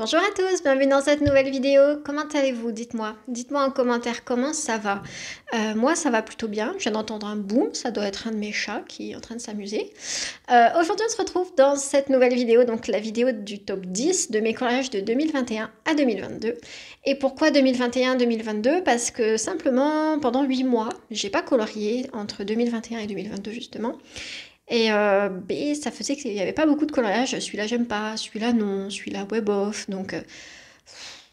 Bonjour à tous, bienvenue dans cette nouvelle vidéo. Comment allez-vous? Dites-moi. Dites-moi en commentaire comment ça va. Moi, ça va plutôt bien. Je viens d'entendre un boom. Ça doit être un de mes chats qui est en train de s'amuser. Aujourd'hui, on se retrouve dans cette nouvelle vidéo, donc la vidéo du top 10 de mes collages de 2021 à 2022. Et pourquoi 2021-2022? Parce que simplement, pendant 8 mois, j'ai pas colorié entre 2021 et 2022 justement. Et ça faisait qu'il n'y avait pas beaucoup de coloriage. Celui-là, j'aime pas. Celui-là, non. Celui-là, ouais, bof. Donc,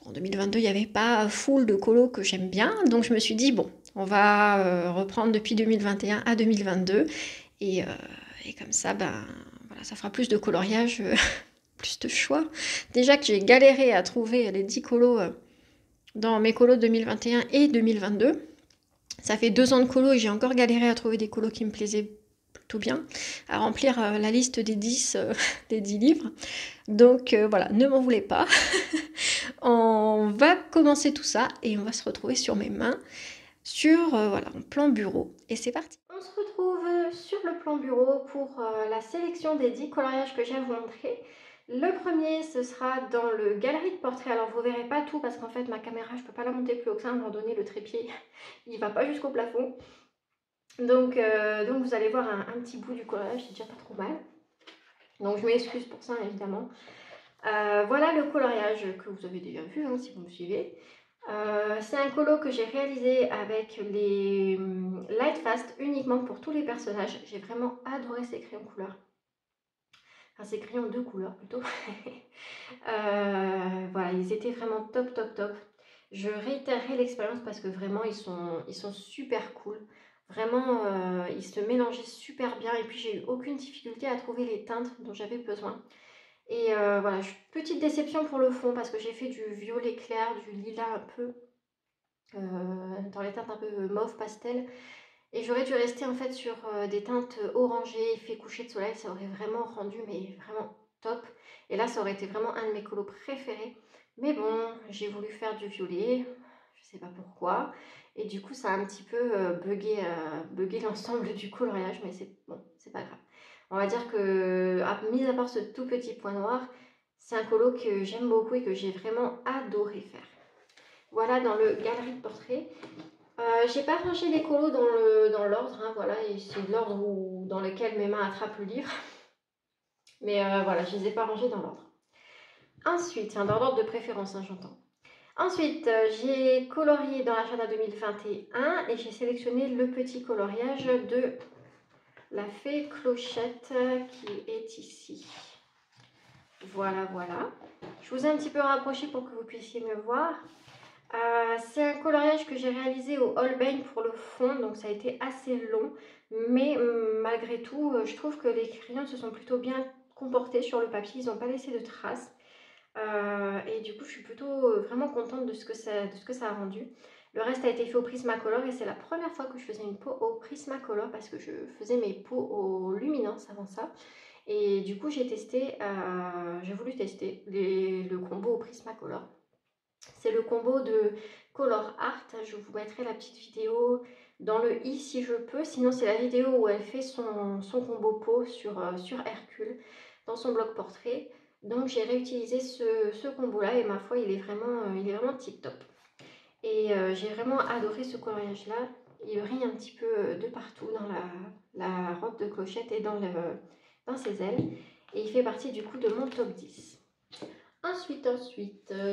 en 2022, il n'y avait pas full de colos que j'aime bien. Donc, je me suis dit, bon, on va reprendre depuis 2021 à 2022. Et, euh, et comme ça, ben, voilà, ça fera plus de coloriage, plus de choix. Déjà que j'ai galéré à trouver les 10 colos dans mes colos 2021 et 2022. Ça fait 2 ans de colo et j'ai encore galéré à trouver des colos qui me plaisaient tout bien, à remplir la liste des 10, des 10 livres. Donc voilà, ne m'en voulez pas. On va commencer tout ça et on va se retrouver sur mes mains, sur voilà, un plan bureau. Et c'est parti. On se retrouve sur le plan bureau pour la sélection des 10 coloriages que j'ai à vous montrer. Le premier, ce sera dans le galerie de portrait. Alors vous verrez pas tout parce qu'en fait ma caméra, je peux pas la monter plus haut que ça. À un moment donné, le trépied, il va pas jusqu'au plafond. Donc vous allez voir un petit bout du coloriage, c'est déjà pas trop mal. Donc je m'excuse pour ça évidemment. Voilà le coloriage que vous avez déjà vu hein, si vous me suivez. C'est un colo que j'ai réalisé avec les Light Fast uniquement pour tous les personnages. J'ai vraiment adoré ces crayons couleurs. Enfin ces crayons de couleurs plutôt. Voilà, ils étaient vraiment top top top. Je réitérerai l'expérience parce que vraiment ils sont super cool. Vraiment ils se mélangeaient super bien et puis j'ai eu aucune difficulté à trouver les teintes dont j'avais besoin. Et voilà, petite déception pour le fond parce que j'ai fait du violet clair, du lilas un peu, dans les teintes un peu mauve pastel. Et j'aurais dû rester en fait sur des teintes orangées, effet coucher de soleil, ça aurait vraiment rendu mais vraiment top. Et là ça aurait été vraiment un de mes colos préférés. Mais bon, j'ai voulu faire du violet, je sais pas pourquoi. Et du coup ça a un petit peu bugué l'ensemble du coloriage, mais c'est bon, c'est pas grave. On va dire que, mis à part ce tout petit point noir, c'est un colo que j'aime beaucoup et que j'ai vraiment adoré faire. Voilà dans le galerie de portrait. J'ai pas rangé les colos dans l'ordre, hein, voilà, et c'est l'ordre dans lequel mes mains attrapent le livre. Mais voilà, je les ai pas rangés dans l'ordre. Ensuite, dans l'ordre de préférence, hein, j'entends. Ensuite, j'ai colorié dans l'agenda 2021 et j'ai sélectionné le petit coloriage de la fée Clochette qui est ici. Voilà, voilà. Je vous ai un petit peu rapproché pour que vous puissiez me voir. C'est un coloriage que j'ai réalisé au Holbein pour le fond, donc ça a été assez long. Mais malgré tout, je trouve que les crayons se sont plutôt bien comportés sur le papier. Ils n'ont pas laissé de traces. Et du coup, je suis plutôt vraiment contente de ce que ça a rendu. Le reste a été fait au Prismacolor et c'est la première fois que je faisais une peau au Prismacolor parce que je faisais mes peaux au Luminance avant ça. Et du coup, j'ai voulu tester le combo au Prismacolor. C'est le combo de Color Art. Je vous mettrai la petite vidéo dans le i si je peux. Sinon, c'est la vidéo où elle fait son combo peau sur Hercule dans son blog portrait. Donc, j'ai réutilisé ce combo-là et ma foi, il est vraiment tip top. Et j'ai vraiment adoré ce coloriage-là. Il brille un petit peu de partout dans la robe de Clochette et dans ses ailes. Et il fait partie du coup de mon top 10. Ensuite,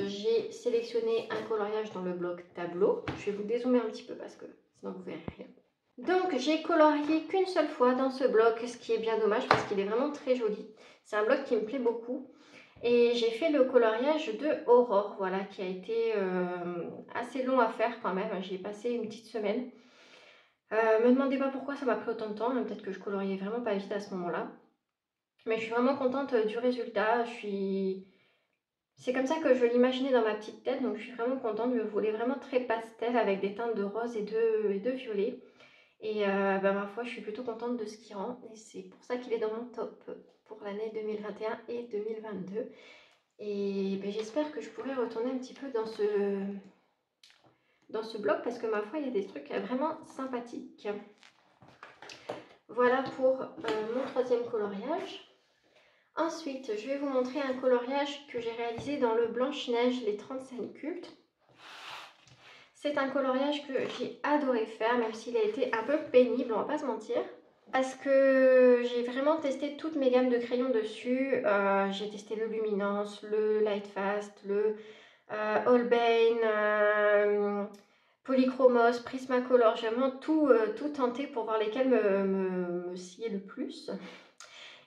j'ai sélectionné un coloriage dans le bloc tableau. Je vais vous dézoomer un petit peu parce que sinon vous verrez rien. Donc, j'ai colorié qu'une seule fois dans ce bloc, ce qui est bien dommage parce qu'il est vraiment très joli. C'est un bloc qui me plaît beaucoup. Et j'ai fait le coloriage de Aurore, voilà, qui a été assez long à faire quand même. J'y ai passé une petite semaine. Me demandez pas pourquoi ça m'a pris autant de temps. Peut-être que je coloriais vraiment pas vite à ce moment-là. Mais je suis vraiment contente du résultat. C'est comme ça que je l'imaginais dans ma petite tête, donc je suis vraiment contente. Je voulais vraiment très pastel avec des teintes de rose et de violet. Et ma foi, je suis plutôt contente de ce qu'il rend. Et c'est pour ça qu'il est dans mon top pour l'année 2021 et 2022. Et j'espère que je pourrai retourner un petit peu dans ce blog parce que ma foi, il y a des trucs vraiment sympathiques. Voilà pour mon troisième coloriage. Ensuite, je vais vous montrer un coloriage que j'ai réalisé dans le Blanche-Neige, les 35 cultes. C'est un coloriage que j'ai adoré faire, même s'il a été un peu pénible, on va pas se mentir. Parce que j'ai vraiment testé toutes mes gammes de crayons dessus. J'ai testé le Luminance, le Lightfast, le Holbein, Polychromos, Prismacolor. J'ai vraiment tout tenté pour voir lesquels me sciaient le plus.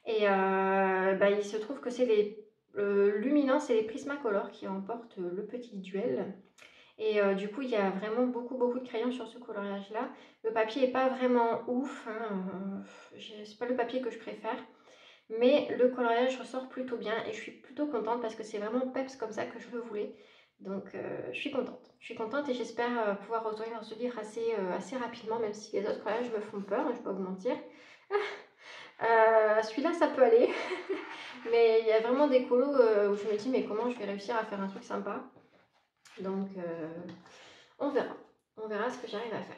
Et il se trouve que c'est les Luminance et les Prismacolor qui remportent le petit duel. Et du coup, il y a vraiment beaucoup de crayons sur ce coloriage-là. Le papier n'est pas vraiment ouf, hein, c'est pas le papier que je préfère. Mais le coloriage ressort plutôt bien et je suis plutôt contente parce que c'est vraiment peps comme ça que je le voulais. Donc je suis contente. Je suis contente et j'espère pouvoir retourner dans ce livre assez rapidement, même si les autres collages me font peur, hein, je ne vais pas vous mentir. Celui-là, ça peut aller. Mais il y a vraiment des colos où je me dis, mais comment je vais réussir à faire un truc sympa. Donc on verra. On verra ce que j'arrive à faire.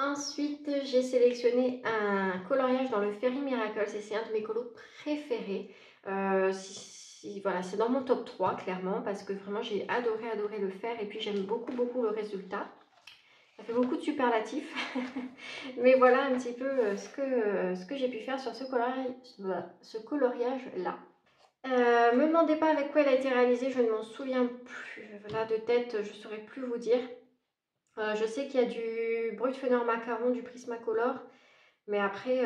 Ensuite, j'ai sélectionné un coloriage dans le Fairy Miracles et c'est un de mes colos préférés. Voilà, c'est dans mon top 3 clairement parce que vraiment j'ai adoré le faire et puis j'aime beaucoup le résultat. Ça fait beaucoup de superlatifs. Mais voilà un petit peu ce que j'ai pu faire sur ce coloriage-là. Me demandez pas avec quoi elle a été réalisée, je ne m'en souviens plus. Là de tête, je ne saurais plus vous dire. Je sais qu'il y a du Brutfener Macaron, du Prismacolor, mais après,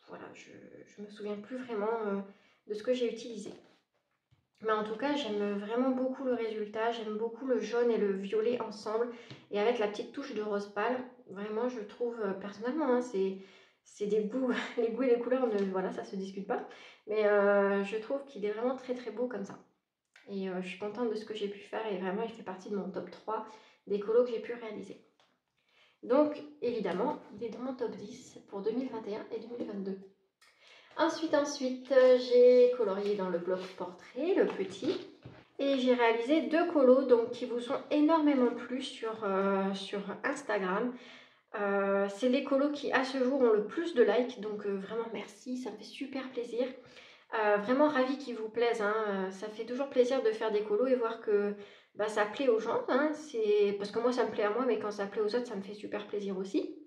voilà, je me souviens plus vraiment de ce que j'ai utilisé. Mais en tout cas, j'aime vraiment beaucoup le résultat, j'aime beaucoup le jaune et le violet ensemble, et avec la petite touche de rose pâle, vraiment je trouve, personnellement, hein, c'est des goûts, les goûts et les couleurs, voilà, ça se discute pas, mais je trouve qu'il est vraiment très beau comme ça. Et je suis contente de ce que j'ai pu faire, et vraiment il fait partie de mon top 3 des colos que j'ai pu réaliser. Donc, évidemment, il est dans mon top 10 pour 2021 et 2022. Ensuite, j'ai colorié dans le bloc portrait, le petit. Et j'ai réalisé 2 colos donc, qui vous sont énormément plu sur Instagram. C'est les colos qui, à ce jour, ont le plus de likes. Donc, vraiment, merci, ça me fait super plaisir. Vraiment ravie qu'ils vous plaisent, hein. Ça fait toujours plaisir de faire des colos et voir que ça plaît aux gens, hein. Parce que moi ça me plaît à moi, mais quand ça plaît aux autres, ça me fait super plaisir aussi.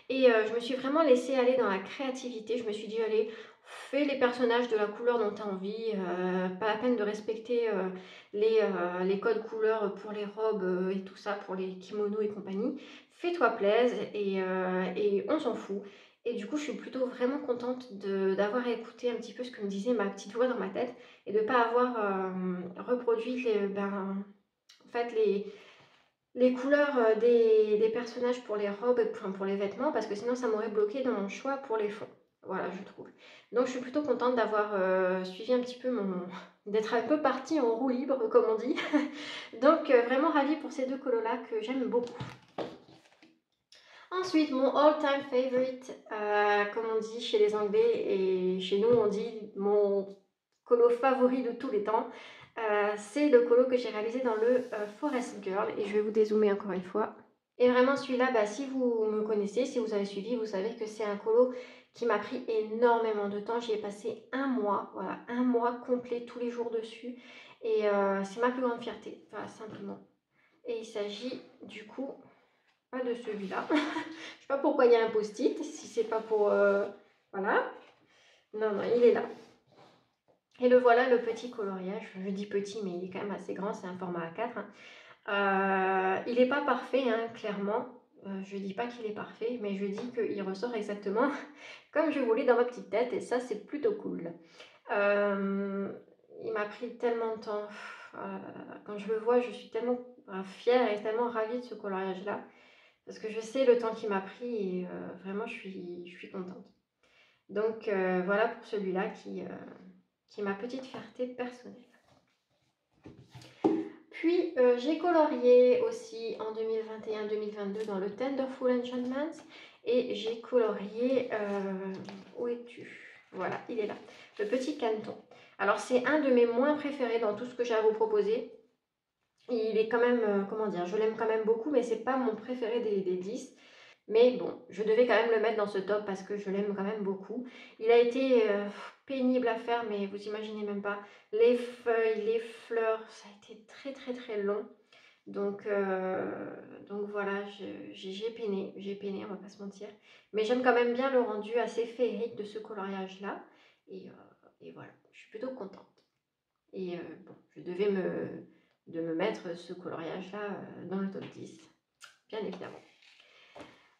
Et je me suis vraiment laissée aller dans la créativité. Je me suis dit, allez, fais les personnages de la couleur dont tu as envie. Pas la peine de respecter les codes couleurs pour les robes et tout ça, pour les kimonos et compagnie. Fais-toi plaisir et on s'en fout. Et du coup, je suis plutôt vraiment contente d'avoir écouté un petit peu ce que me disait ma petite voix dans ma tête et de ne pas avoir reproduit en fait, les couleurs des personnages pour les robes et pour les vêtements, parce que sinon ça m'aurait bloqué dans mon choix pour les fonds. Voilà, je trouve. Donc je suis plutôt contente d'avoir suivi un petit peu d'être un peu partie en roue libre, comme on dit. Donc vraiment ravie pour ces 2 colos-là que j'aime beaucoup. Ensuite, mon all-time favorite, comme on dit chez les Anglais et chez nous, on dit mon colo favori de tous les temps. C'est le colo que j'ai réalisé dans le Forest Girl et je vais vous dézoomer encore une fois. Et vraiment celui-là, si vous me connaissez, si vous avez suivi, vous savez que c'est un colo qui m'a pris énormément de temps. J'y ai passé un mois, voilà, un mois complet tous les jours dessus et c'est ma plus grande fierté, voilà, simplement. Et il s'agit du coup pas de celui-là. Je sais pas pourquoi il y a un post-it, si c'est pas pour... voilà. Non, il est là. Et le voilà, le petit coloriage. Je dis petit, mais il est quand même assez grand, c'est un format A4. Hein. Il n'est pas parfait, hein, clairement. Je dis pas qu'il est parfait, mais je dis qu'il ressort exactement comme je voulais dans ma petite tête, et ça, c'est plutôt cool. Il m'a pris tellement de temps. Quand je le vois, je suis tellement fière et tellement ravie de ce coloriage-là. Parce que je sais le temps qu'il m'a pris et vraiment je suis contente. Donc voilà pour celui-là qui est ma petite fierté personnelle. Puis j'ai colorié aussi en 2021-2022 dans le Tenderful Enchantments et j'ai colorié, où es-tu? Voilà, il est là, le petit canton. Alors c'est un de mes moins préférés dans tout ce que j'ai à vous proposer. Il est quand même, comment dire, je l'aime quand même beaucoup, mais c'est pas mon préféré des 10. Mais bon, je devais quand même le mettre dans ce top parce que je l'aime quand même beaucoup. Il a été pénible à faire, mais vous imaginez même pas. Les feuilles, les fleurs, ça a été très très très long. Donc voilà, j'ai peiné, on va pas se mentir. Mais j'aime quand même bien le rendu assez féerique de ce coloriage-là. Et voilà, je suis plutôt contente. Et bon, je devais me mettre ce coloriage-là dans le top 10, bien évidemment.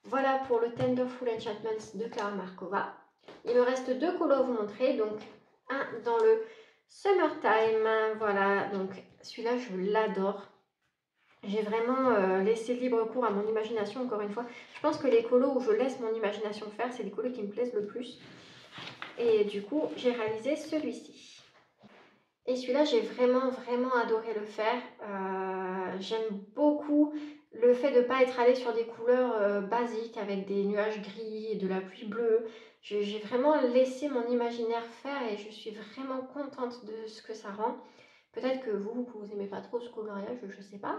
Voilà pour le Tenderful Enchantments de Clara Markova. Il me reste 2 colos à vous montrer, donc un dans le Summertime. Voilà, donc celui-là, je l'adore. J'ai vraiment laissé libre cours à mon imagination, encore une fois. Je pense que les colos où je laisse mon imagination faire, c'est les colos qui me plaisent le plus. Et du coup, j'ai réalisé celui-ci. Et celui-là, j'ai vraiment adoré le faire. J'aime beaucoup le fait de ne pas être allé sur des couleurs basiques avec des nuages gris et de la pluie bleue. J'ai vraiment laissé mon imaginaire faire et je suis vraiment contente de ce que ça rend. Peut-être que vous n'aimez pas trop ce coloriage, je ne sais pas.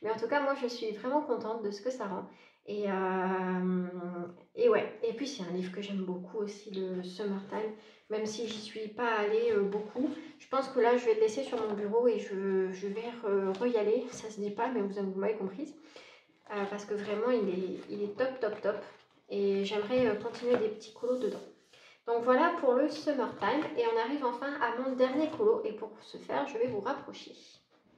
Mais en tout cas, moi, je suis vraiment contente de ce que ça rend. Et ouais, et puis c'est un livre que j'aime beaucoup aussi, le Summertime, même si j'y suis pas allée beaucoup. Je pense que là, je vais le laisser sur mon bureau et je vais re-y aller. Ça se dit pas, mais vous m'avez comprise. Parce que vraiment, il est top. Et j'aimerais continuer des petits colos dedans. Donc voilà pour le Summertime. Et on arrive enfin à mon dernier colo. Et pour ce faire, je vais vous rapprocher.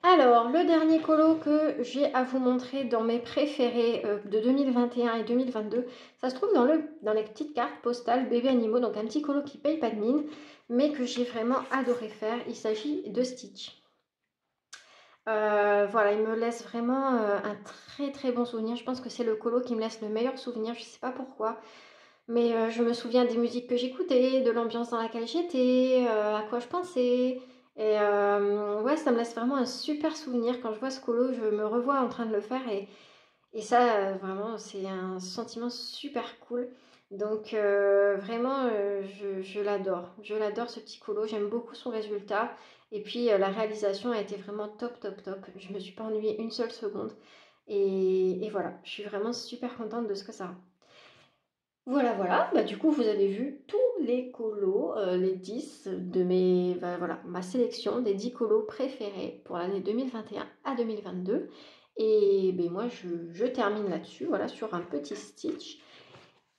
Alors, le dernier colo que j'ai à vous montrer dans mes préférés de 2021 et 2022, ça se trouve dans les petites cartes postales bébé animaux, donc un petit colo qui paye pas de mine, mais que j'ai vraiment adoré faire. Il s'agit de Stitch. Voilà, il me laisse vraiment un très bon souvenir. Je pense que c'est le colo qui me laisse le meilleur souvenir, je sais pas pourquoi. Mais je me souviens des musiques que j'écoutais, de l'ambiance dans laquelle j'étais, à quoi je pensais. Et ouais, ça me laisse vraiment un super souvenir. Quand je vois ce colo, je me revois en train de le faire. Et ça, vraiment, c'est un sentiment super cool. Donc vraiment, je l'adore. Je l'adore ce petit colo. J'aime beaucoup son résultat. Et puis la réalisation a été vraiment top. Je ne me suis pas ennuyée une seule seconde. Et voilà, je suis vraiment super contente de ce que ça rend. Voilà, bah, du coup vous avez vu tous les colos, les 10 de ma sélection des 10 colos préférés pour l'année 2021 à 2022. Et ben, moi je termine là-dessus, voilà, sur un petit Stitch.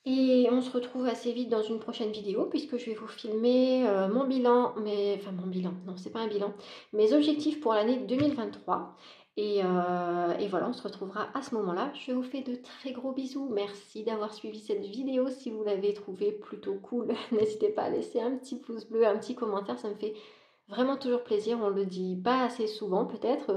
Et on se retrouve assez vite dans une prochaine vidéo puisque je vais vous filmer mon bilan, mon bilan, non c'est pas un bilan, mes objectifs pour l'année 2023. Et voilà, on se retrouvera à ce moment-là. Je vous fais de très gros bisous. Merci d'avoir suivi cette vidéo. Si vous l'avez trouvée plutôt cool, n'hésitez pas à laisser un petit pouce bleu, un petit commentaire. Ça me fait vraiment toujours plaisir. On le dit pas assez souvent peut-être.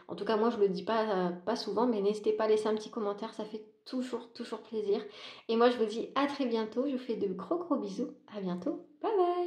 En tout cas, moi, je le dis pas souvent. Mais n'hésitez pas à laisser un petit commentaire. Ça fait toujours plaisir. Et moi, je vous dis à très bientôt. Je vous fais de gros bisous. À bientôt. Bye bye.